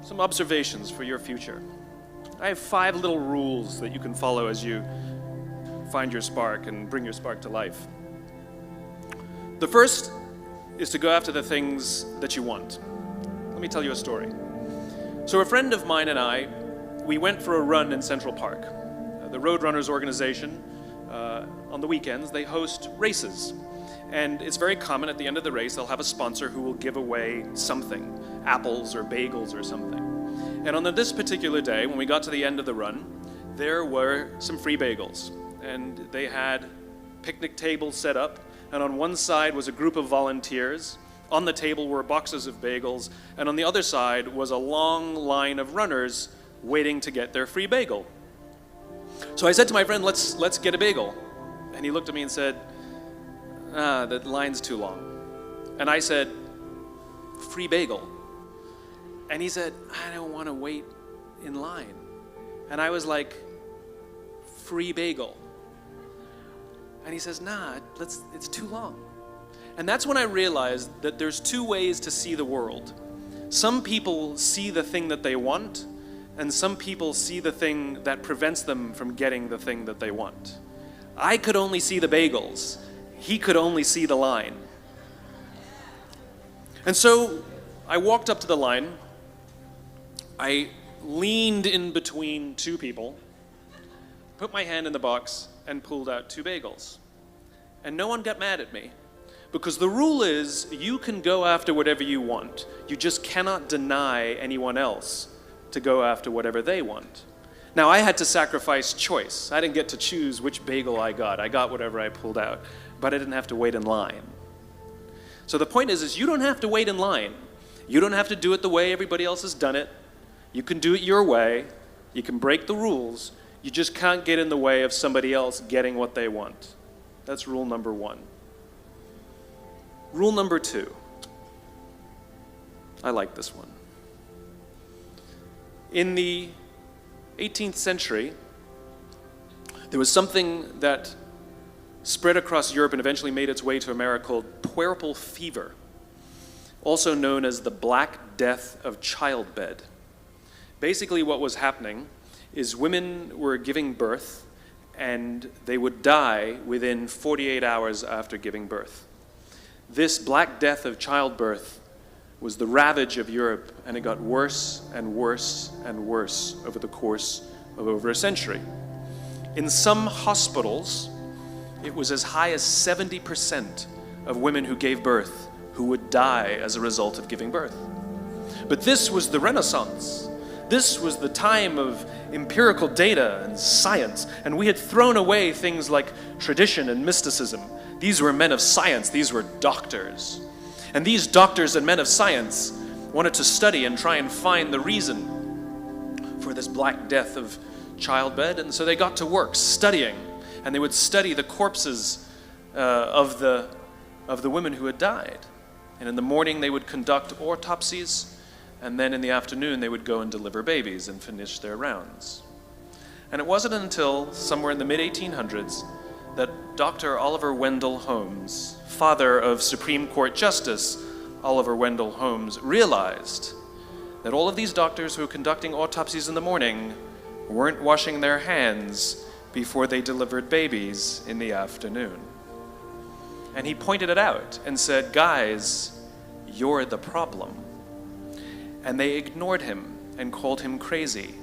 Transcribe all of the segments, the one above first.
some observations for your future. I have 5 little rules that you can follow as you find your spark and bring your spark to life. The first is to go after the things that you want. Let me tell you a story. So a friend of mine and I, we went for a run in Central Park. The Roadrunners organization, on the weekends, they host races. And it's very common at the end of the race, they'll have a sponsor who will give away something, apples or bagels or something. And on this particular day, when we got to the end of the run, there were some free bagels. And they had picnic tables set up, and on one side was a group of volunteers. On the table were boxes of bagels, and on the other side was a long line of runners waiting to get their free bagel. So I said to my friend, let's get a bagel. And he looked at me and said, the line's too long. And I said, free bagel. And he said, I don't want to wait in line. And I was like, free bagel. And he says, nah, it's too long. And that's when I realized that there's 2 ways to see the world. Some people see the thing that they want, and some people see the thing that prevents them from getting the thing that they want. I could only see the bagels. He could only see the line. And so I walked up to the line. I leaned in between 2 people, put my hand in the box, and pulled out 2 bagels. And no one got mad at me, because the rule is you can go after whatever you want. You just cannot deny anyone else to go after whatever they want. Now, I had to sacrifice choice. I didn't get to choose which bagel I got. I got whatever I pulled out, but I didn't have to wait in line. So the point is you don't have to wait in line. You don't have to do it the way everybody else has done it. You can do it your way. You can break the rules. You just can't get in the way of somebody else getting what they want. That's rule number 1. Rule number 2. I like this one. In the 18th century, there was something that spread across Europe and eventually made its way to America called puerperal fever, also known as the Black Death of childbed. Basically what was happening is women were giving birth and they would die within 48 hours after giving birth. This Black Death of childbirth was the ravage of Europe, and it got worse and worse and worse over the course of over a century. In some hospitals, it was as high as 70% of women who gave birth who would die as a result of giving birth. But this was the Renaissance. This was the time of empirical data and science, and we had thrown away things like tradition and mysticism. These were men of science. These were doctors. And these doctors and men of science wanted to study and try and find the reason for this Black Death of childbed, and so they got to work studying, and they would study the corpses of the women who had died. And in the morning they would conduct autopsies, and then in the afternoon they would go and deliver babies and finish their rounds. And it wasn't until somewhere in the mid-1800s that Dr. Oliver Wendell Holmes, father of Supreme Court Justice Oliver Wendell Holmes, realized that all of these doctors who were conducting autopsies in the morning weren't washing their hands before they delivered babies in the afternoon. And he pointed it out and said, guys, you're the problem. And they ignored him and called him crazy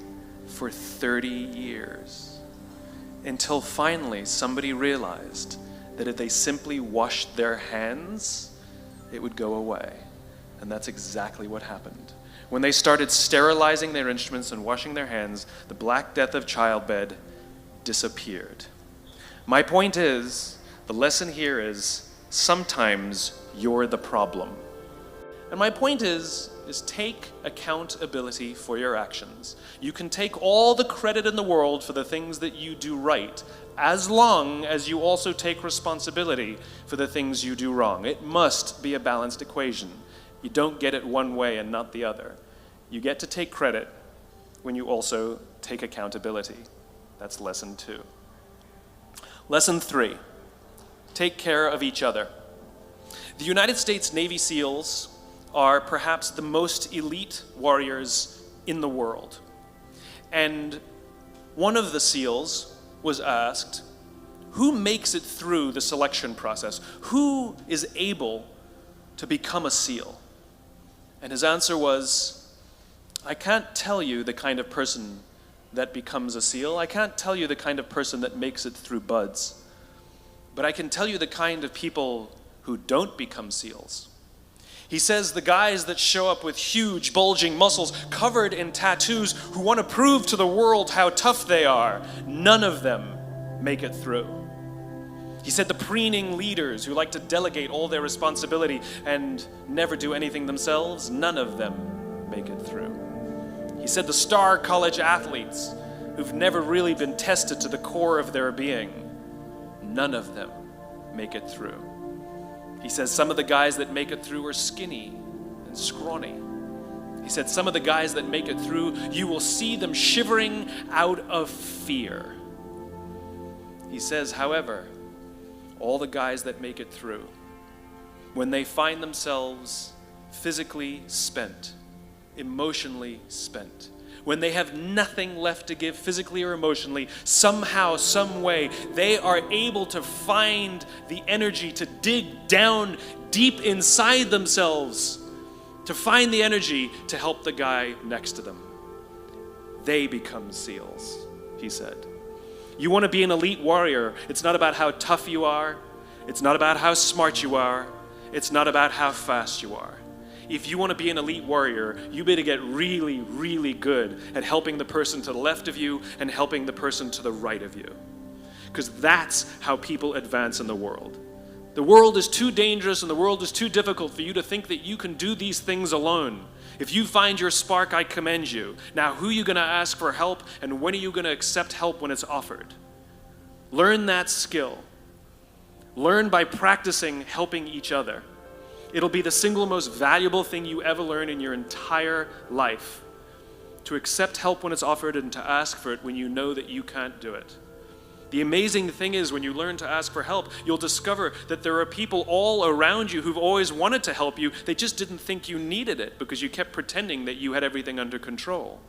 for 30 years. Until finally somebody realized that if they simply washed their hands, it would go away. And that's exactly what happened. When they started sterilizing their instruments and washing their hands, the Black Death of childbed disappeared. My point is, the lesson here is, sometimes you're the problem. And my point is take accountability for your actions. You can take all the credit in the world for the things that you do right, as long as you also take responsibility for the things you do wrong. It must be a balanced equation. You don't get it one way and not the other. You get to take credit when you also take accountability. That's lesson 2. Lesson 3, take care of each other. The United States Navy SEALs are perhaps the most elite warriors in the world. And one of the SEALs was asked, who makes it through the selection process? Who is able to become a SEAL? And his answer was, I can't tell you the kind of person that becomes a SEAL. I can't tell you the kind of person that makes it through buds. But I can tell you the kind of people who don't become SEALs. He says the guys that show up with huge, bulging muscles, covered in tattoos, who want to prove to the world how tough they are, none of them make it through. He said the preening leaders who like to delegate all their responsibility and never do anything themselves, none of them make it through. He said the star college athletes who've never really been tested to the core of their being, none of them make it through. He says some of the guys that make it through are skinny and scrawny. He said some of the guys that make it through, you will see them shivering out of fear. He says, however, all the guys that make it through, when they find themselves physically spent, emotionally spent, when they have nothing left to give physically or emotionally, somehow, some way, they are able to find the energy to dig down deep inside themselves, to find the energy to help the guy next to them. They become SEALs, he said. You want to be an elite warrior. It's not about how tough you are. It's not about how smart you are. It's not about how fast you are. If you want to be an elite warrior, you better get really, really good at helping the person to the left of you and helping the person to the right of you. Because that's how people advance in the world. The world is too dangerous and the world is too difficult for you to think that you can do these things alone. If you find your spark, I commend you. Now, who are you going to ask for help, and when are you going to accept help when it's offered? Learn that skill. Learn by practicing helping each other. It'll be the single most valuable thing you ever learn in your entire life. To accept help when it's offered and to ask for it when you know that you can't do it. The amazing thing is when you learn to ask for help, you'll discover that there are people all around you who've always wanted to help you. They just didn't think you needed it because you kept pretending that you had everything under control.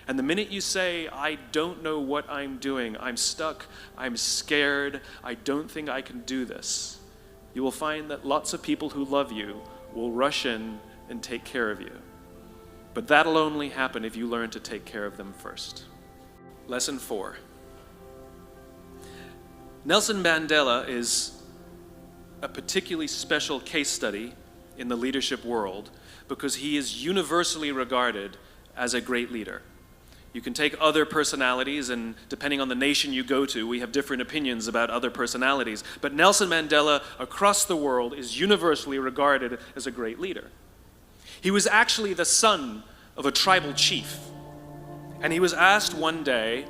And the minute you say, I don't know what I'm doing, I'm stuck, I'm scared, I don't think I can do this, you will find that lots of people who love you will rush in and take care of you. But that'll only happen if you learn to take care of them first. Lesson 4. Nelson Mandela is a particularly special case study in the leadership world because he is universally regarded as a great leader. You can take other personalities, and depending on the nation you go to, we have different opinions about other personalities. But Nelson Mandela, across the world, is universally regarded as a great leader. He was actually the son of a tribal chief. And he was asked one day,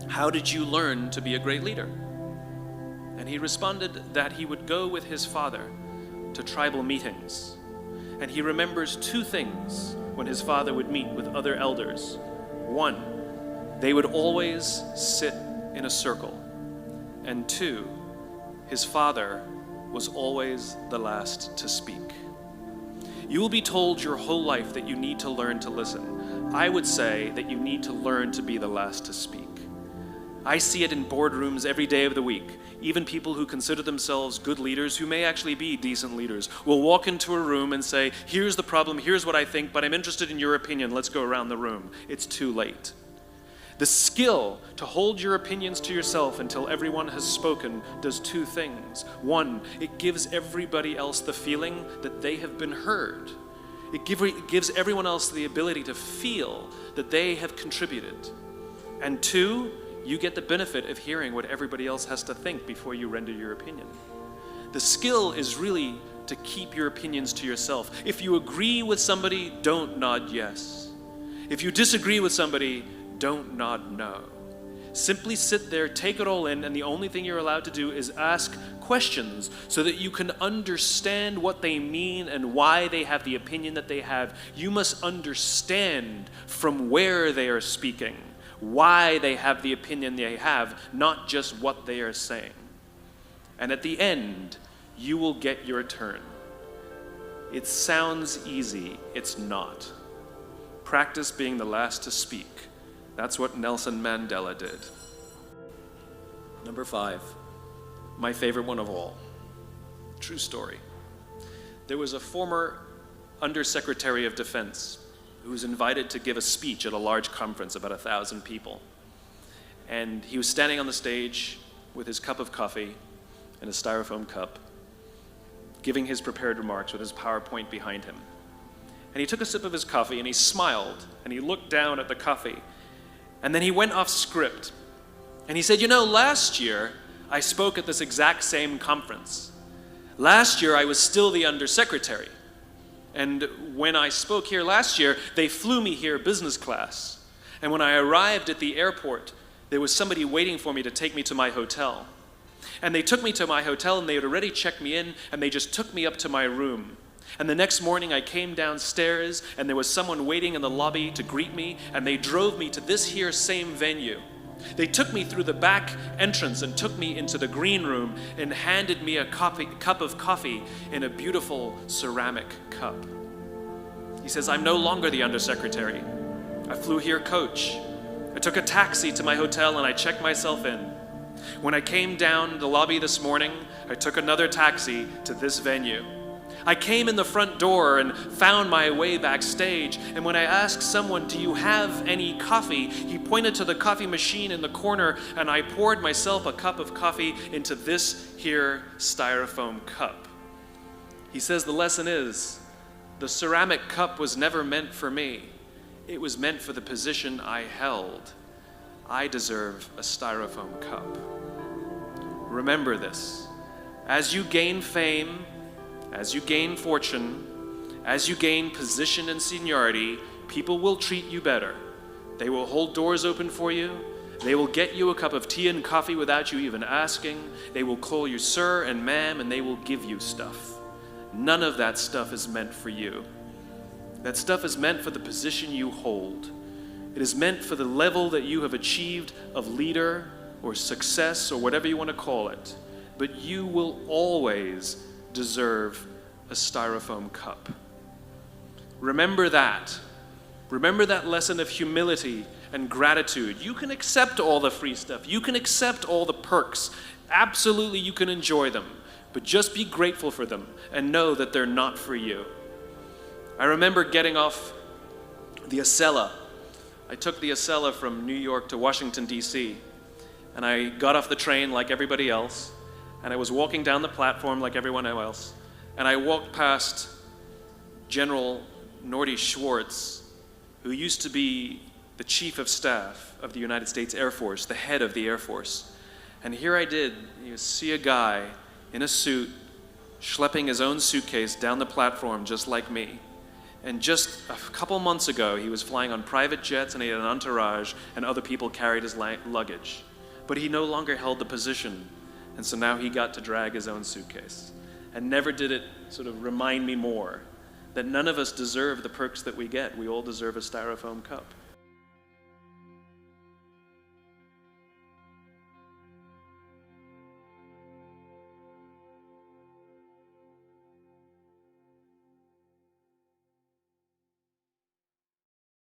how did you learn to be a great leader? And he responded that he would go with his father to tribal meetings. And he remembers two things when his father would meet with other elders. One, they would always sit in a circle. And two, his father was always the last to speak. You will be told your whole life that you need to learn to listen. I would say that you need to learn to be the last to speak. I see it in boardrooms every day of the week. Even people who consider themselves good leaders, who may actually be decent leaders, will walk into a room and say, here's the problem, here's what I think, but I'm interested in your opinion, let's go around the room. It's too late. The skill to hold your opinions to yourself until everyone has spoken does two things. One, it gives everybody else the feeling that they have been heard. It gives everyone else the ability to feel that they have contributed. And two, you get the benefit of hearing what everybody else has to think before you render your opinion. The skill is really to keep your opinions to yourself. If you agree with somebody, don't nod yes. If you disagree with somebody, don't nod no. Simply sit there, take it all in, and the only thing you're allowed to do is ask questions so that you can understand what they mean and why they have the opinion that they have. You must understand from where they are speaking, why they have the opinion they have, not just what they are saying. And at the end, you will get your turn. It sounds easy, it's not. Practice being the last to speak. That's what Nelson Mandela did. Number 5, my favorite one of all. True story. There was a former Undersecretary of Defense who was invited to give a speech at a large conference, about 1,000 people. And he was standing on the stage with his cup of coffee in a styrofoam cup, giving his prepared remarks with his PowerPoint behind him. And he took a sip of his coffee and he smiled and he looked down at the coffee. And then he went off script. And he said, last year I spoke at this exact same conference. Last year I was still the undersecretary. And when I spoke here last year, they flew me here business class. And when I arrived at the airport, there was somebody waiting for me to take me to my hotel. And they took me to my hotel and they had already checked me in and they just took me up to my room. And the next morning I came downstairs and there was someone waiting in the lobby to greet me and they drove me to this here same venue. They took me through the back entrance and took me into the green room and handed me a cup of coffee in a beautiful ceramic cup. He says, I'm no longer the undersecretary. I flew here coach. I took a taxi to my hotel and I checked myself in. When I came down the lobby this morning, I took another taxi to this venue. I came in the front door and found my way backstage, and when I asked someone, do you have any coffee? He pointed to the coffee machine in the corner, and I poured myself a cup of coffee into this here styrofoam cup. He says the lesson is, the ceramic cup was never meant for me. It was meant for the position I held. I deserve a styrofoam cup. Remember this. As you gain fame, as you gain fortune, as you gain position and seniority, people will treat you better. They will hold doors open for you. They will get you a cup of tea and coffee without you even asking. They will call you sir and ma'am, and they will give you stuff. None of that stuff is meant for you. That stuff is meant for the position you hold. It is meant for the level that you have achieved of leader or success or whatever you want to call it. But you will always deserve a styrofoam cup. Remember that. Remember that lesson of humility and gratitude. You can accept all the free stuff. You can accept all the perks. Absolutely, you can enjoy them. But just be grateful for them and know that they're not for you. I remember getting off the Acela. I took the Acela from New York to Washington, D.C. And I got off the train like everybody else. And I was walking down the platform like everyone else, and I walked past General Norty Schwartz, who used to be the Chief of Staff of the United States Air Force, the head of the Air Force. And here I did, see a guy in a suit schlepping his own suitcase down the platform just like me. And just a couple months ago, he was flying on private jets and he had an entourage, and other people carried his luggage. But he no longer held the position. And so now he got to drag his own suitcase. And never did it sort of remind me more that none of us deserve the perks that we get. We all deserve a styrofoam cup.